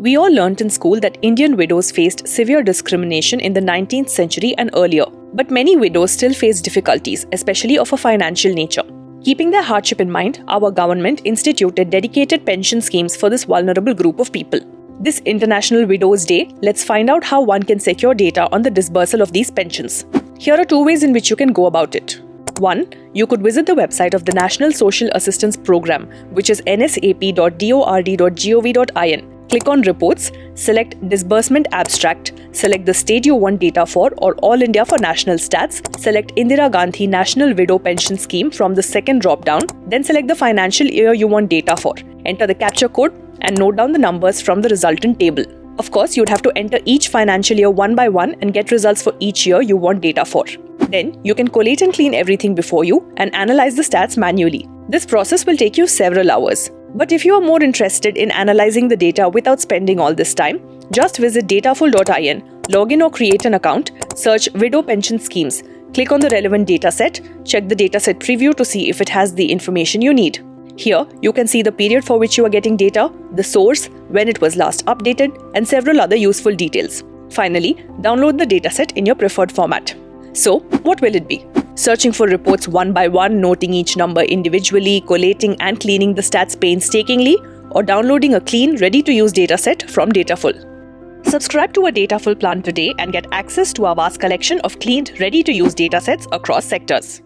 We all learnt in school that Indian widows faced severe discrimination in the 19th century and earlier, but many widows still face difficulties, especially of a financial nature. Keeping their hardship in mind, our government instituted dedicated pension schemes for this vulnerable group of people. This International Widows Day, let's find out how one can secure data on the disbursal of these pensions. Here are 2 ways in which you can go about it. 1. You could visit the website of the National Social Assistance Program, which is nsap.dord.gov.in. Click on Reports, select Disbursement Abstract, select the state you want data for or All India for National Stats, select Indira Gandhi National Widow Pension Scheme from the second drop-down, then select the financial year you want data for. Enter the capture code and note down the numbers from the resultant table. Of course, you'd have to enter each financial year one by one and get results for each year you want data for. Then, you can collate and clean everything before you and analyze the stats manually. This process will take you several hours. But if you are more interested in analyzing the data without spending all this time, just visit dataful.in, log in or create an account, search Widow Pension Schemes, click on the relevant dataset, check the dataset preview to see if it has the information you need. Here, you can see the period for which you are getting data, the source, when it was last updated, and several other useful details. Finally, download the dataset in your preferred format. So, what will it be? Searching for reports one by one, noting each number individually, collating and cleaning the stats painstakingly, or downloading a clean, ready-to-use dataset from Dataful. Subscribe to a Dataful plan today and get access to our vast collection of cleaned, ready-to-use datasets across sectors.